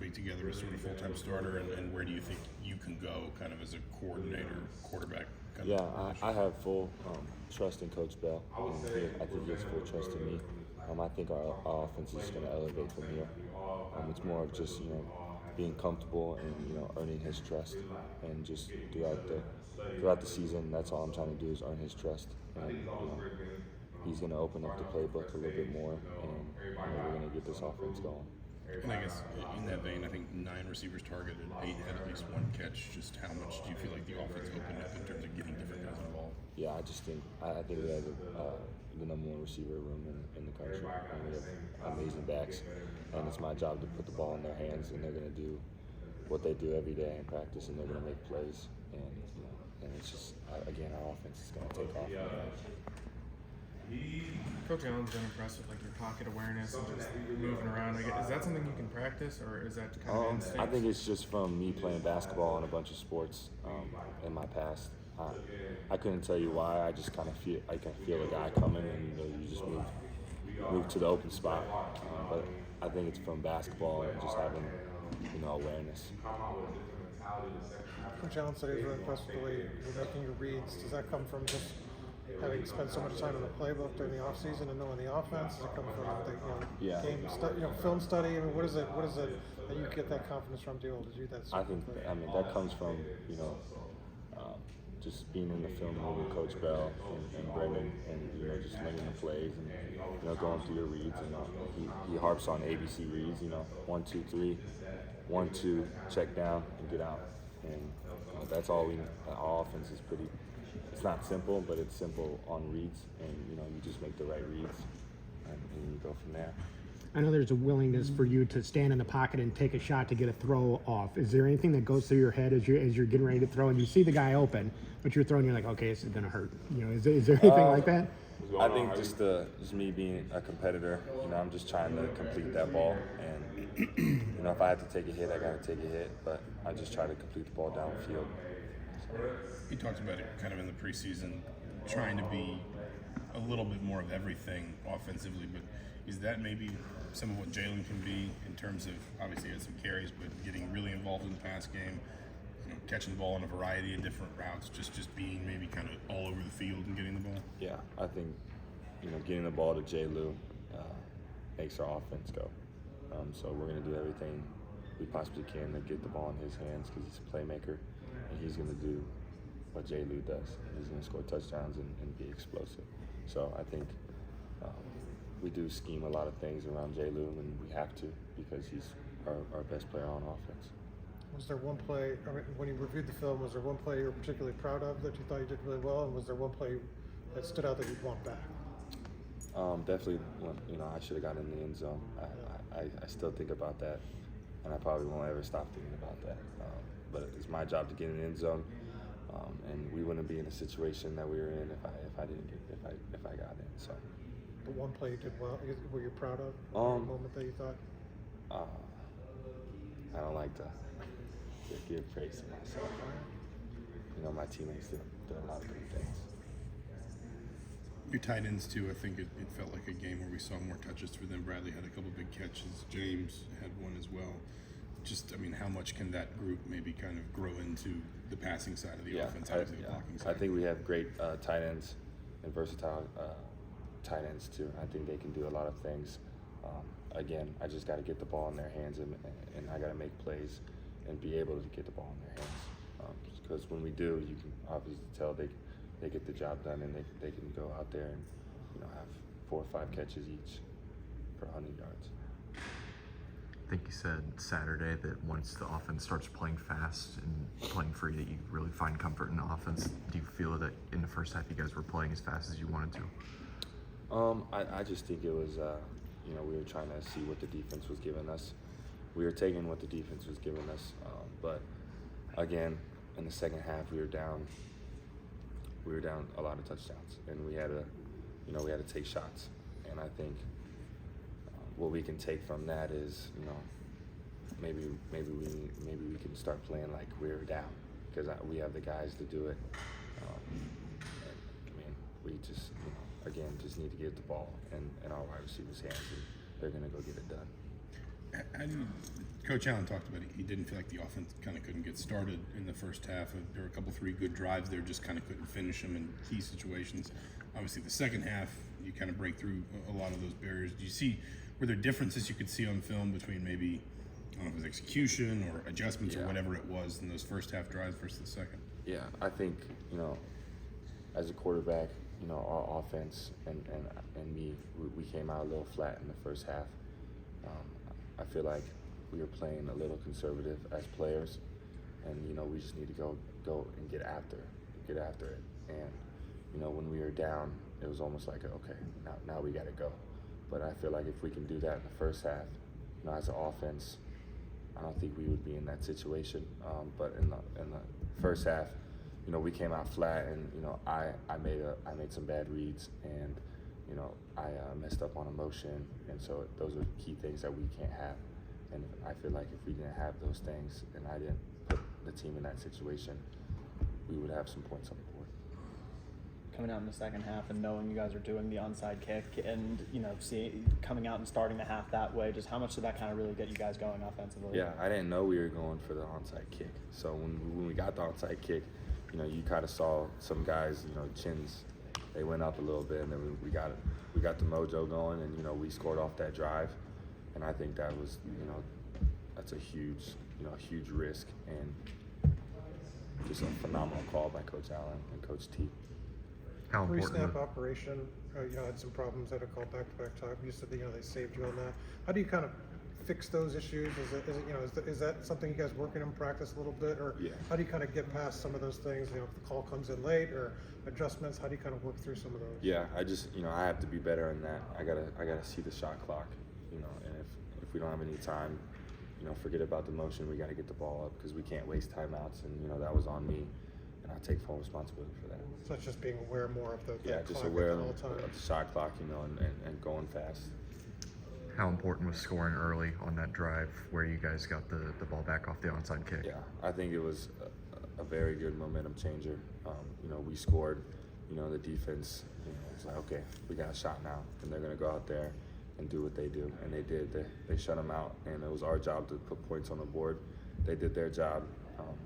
integrate together as sort of full-time starter, and where do you think you can go kind of as a coordinator, quarterback kind Yeah, of position? I have full trust in Coach Bell. I think he has full trust in me. I think our offense is going to elevate from here. It's more of just being comfortable and earning his trust, and just throughout the season, that's all I'm trying to do is earn his trust. And he's going to open up the playbook a little bit more, and we're going to get this offense going. And I guess in that vein, I think 9 receivers targeted, 8 had at least 1 catch. Just how much do you feel like the offense opened up in terms of getting different guys involved? Yeah, I think we have the number 1 receiver room in the country. And we have amazing backs, and it's my job to put the ball in their hands, and they're going to do what they do every day in practice, and they're going to make plays. And it's just again, our offense is going to take off. Coach Allen's been impressed with like your pocket awareness and just moving around. Is that something you can practice, or is that kind of instinct? I think it's just from me playing basketball and a bunch of sports in my past. I couldn't tell you why. I just kind of feel I can feel a guy coming, and you just move to the open spot. But I think it's from basketball and just having awareness. Coach Allen said he was really impressed with the way you're making your reads. Does that come from just having spent so much time in the playbook during the offseason and knowing the offense? Does it come from the game film study? I mean, what is it that you get that confidence from to be able to do that? I that comes from just being in the film room with Coach Bell and Brendan, and just learning the plays and going through your reads. And he harps on ABC reads. 1, 2, 3, 1, 2, check down and get out. And that's all our offense is pretty. It's not simple, but it's simple on reads, and you just make the right reads, and you go from there. I know there's a willingness for you to stand in the pocket and take a shot to get a throw off. Is there anything that goes through your head as you're getting ready to throw, and you see the guy open, but you're throwing, you're like, okay, this is gonna hurt. Is there anything like that? I think just me being a competitor, I'm just trying to complete that ball, and if I have to take a hit, I got to take a hit, but I just try to complete the ball downfield. He talked about it kind of in the preseason, trying to be a little bit more of everything offensively, but is that maybe some of what Jalen can be in terms of, obviously he has some carries, but getting really involved in the pass game, catching the ball on a variety of different routes, just being maybe kind of all over the field and getting the ball? Yeah, I think, getting the ball to J. Lou makes our offense go. So we're going to do everything we possibly can to get the ball in his hands, because he's a playmaker, and he's going to do what J. Lou does. He's going to score touchdowns and be explosive. So I think we do scheme a lot of things around J. Lou, and we have to, because he's our best player on offense. Was there one play, when you reviewed the film, was there one play you were particularly proud of that you thought you did really well, and was there one play that stood out that you'd want back? Definitely, I should have gotten in the end zone. I still think about that, and I probably won't ever stop thinking about that. But it's my job to get in the end zone, and we wouldn't be in the situation that we were in if I got in. So. The one play you did well, were you proud of? A moment that you thought? I don't like to give praise to myself. My teammates did a lot of good things. Your tight ends too, I think it felt like a game where we saw more touches for them. Bradley had a couple big catches. James had one as well. How much can that group maybe kind of grow into the passing side of the offense, obviously the blocking side? I think we have great tight ends and versatile tight ends too. I think they can do a lot of things. Again, I just got to get the ball in their hands, and I got to make plays and be able to get the ball in their hands. Because when we do, you can obviously tell they get the job done, and they can go out there and have 4 or 5 catches each for 100 yards. I think you said Saturday that once the offense starts playing fast and playing free, that you really find comfort in the offense. Do you feel that in the first half you guys were playing as fast as you wanted to? I just think it was, we were trying to see what the defense was giving us. We were taking what the defense was giving us, but again, in the second half, we were down a lot of touchdowns, and we had to take shots. And I think what we can take from that is, maybe we can start playing like we're down, because we have the guys to do it. We just, just need to get the ball in our wide receivers' hands, and they're going to go get it done. How do you, Coach Allen talked about it. He didn't feel like the offense kind of couldn't get started in the first half. There were a couple 3 good drives there, just kind of couldn't finish them in key situations. Obviously, the second half, you kind of break through a lot of those barriers. Do you see, were there differences you could see on film between maybe, I don't know if it was execution or adjustments or whatever it was in those first half drives versus the second? Yeah, I think, as a quarterback, our offense and me, we came out a little flat in the first half. I feel like we were playing a little conservative as players, and we just need to go and get after it. And when we were down, it was almost like, okay, now we got to go. But I feel like if we can do that in the first half, as an offense, I don't think we would be in that situation. But in the first half, we came out flat, and I made some bad reads, and I messed up on emotion, and so those are key things that we can't have. And I feel like if we didn't have those things, and I didn't put the team in that situation, we would have some points on the board. Coming out in the second half and knowing you guys are doing the onside kick, and coming out and starting the half that way, just how much did that kind of really get you guys going offensively? Yeah, I didn't know we were going for the onside kick. So when we got the onside kick, you kind of saw some guys, chins, they went up a little bit, and then we got the mojo going, and we scored off that drive, and I think that was that's a huge risk, and just a phenomenal call by Coach Allen and Coach T. How important? Pre-snap operation, had some problems that are called back-to-back time. You said that, they saved you on that. How do you kind of fix those issues? Is that something you guys working in practice a little bit, or how do you kind of get past some of those things? If the call comes in late or adjustments, how do you kind of work through some of those? Yeah, I just I have to be better in that. I gotta see the shot clock, and if we don't have any time, forget about the motion. We got to get the ball up because we can't waste timeouts, and that was on me, and I take full responsibility for that. So it's just being aware more of the just clock aware at of all times. the shot clock, and going fast. How important was scoring early on that drive where you guys got the ball back off the onside kick? Yeah, I think it was a very good momentum changer. We scored. The defense, it's like, okay, we got a shot now, and they're gonna go out there and do what they do, and they did. They shut them out, and it was our job to put points on the board. They did their job,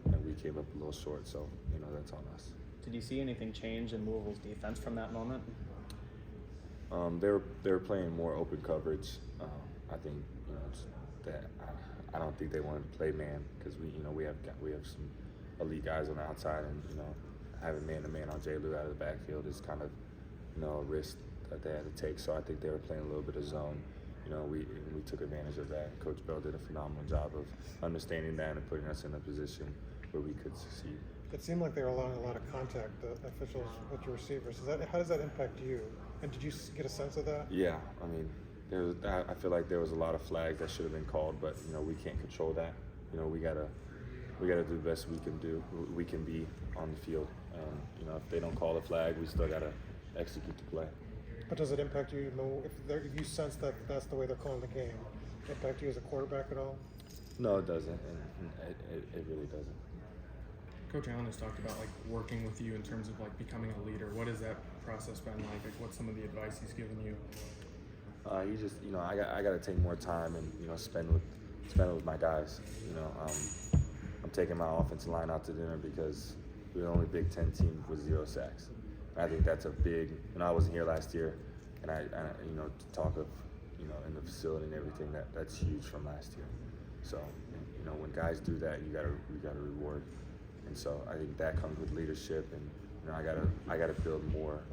and we came up a little short. So that's on us. Did you see anything change in Louisville's defense from that moment? They were playing more open coverage. I think that I don't think they wanted to play man because we have some elite guys on the outside, and having man-to-man on J. Lou out of the backfield is kind of a risk that they had to take. So I think they were playing a little bit of zone. We took advantage of that. Coach Bell did a phenomenal job of understanding that and putting us in a position where we could succeed. It seemed like they were allowing a lot of contact, the officials, with your receivers. How does that impact you? And did you get a sense of that? Yeah, I mean, I feel like there was a lot of flags that should have been called, but we can't control that. We gotta do the best we can be on the field. If they don't call the flag, we still gotta execute the play. But does it impact you? If you sense that that's the way they're calling the game, impact you as a quarterback at all? No, it doesn't, and it really doesn't. Coach Allen has talked about working with you in terms of becoming a leader. What has that process been like? What's some of the advice he's given you? He just I got to take more time and spend with my guys. I'm taking my offensive line out to dinner because we're the only Big Ten team with 0 sacks. And I think that's a big. I wasn't here last year, and I to talk of in the facility and everything, that's huge from last year. So when guys do that, you gotta reward. And so I think that comes with leadership, and I gotta build more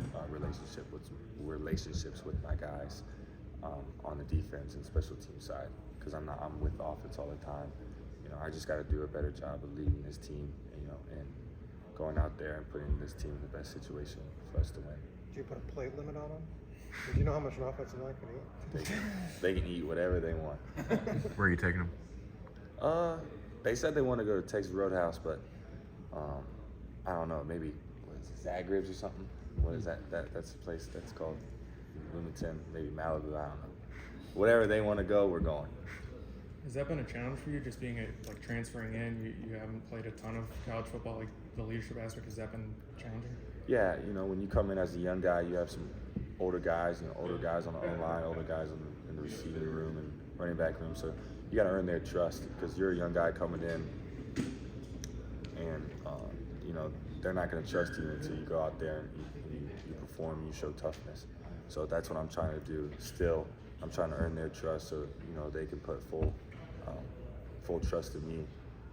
relationships with my guys on the defense and special team side, because I'm with the offense all the time. I just gotta do a better job of leading this team, and going out there and putting this team in the best situation for us to win. Do you put a plate limit on them? Do you know how much an offensive line can eat? They can eat whatever they want. Where are you taking them? They said they want to go to Texas Roadhouse, but I don't know. Maybe Zagreb's or something. What is that? That's a place that's called Bloomington. Maybe Malibu. I don't know. Whatever they want to go, we're going. Has that been a challenge for you, just being transferring in? You haven't played a ton of college football. The leadership aspect, has that been challenging? Yeah, when you come in as a young guy, you have some older guys, older guys on the O-line, older guys in the receiving room and running back room. So, you got to earn their trust because you're a young guy coming in, and you know they're not going to trust you until you go out there and you perform, you show toughness. So that's what I'm trying to do. Still, I'm trying to earn their trust so you know they can put full trust in me,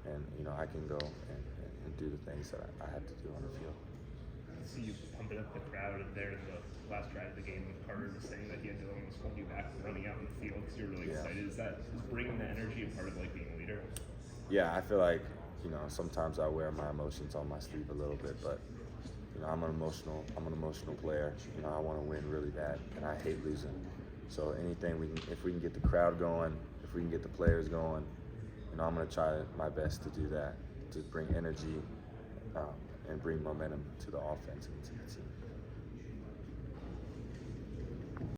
and you know I can go and do the things that I have to do on the field. See you pumping up the crowd there in the last drive of the game. Carter was saying that he had to almost hold you back from running out in the field because you're really excited. Is bringing the energy a part of like being a leader? Yeah, I feel like you know sometimes I wear my emotions on my sleeve a little bit, but you know I'm an emotional player. You know I want to win really bad, and I hate losing. So anything if we can get the crowd going, if we can get the players going, you know I'm gonna try my best to do that, to bring energy and bring momentum to the offense and to the team.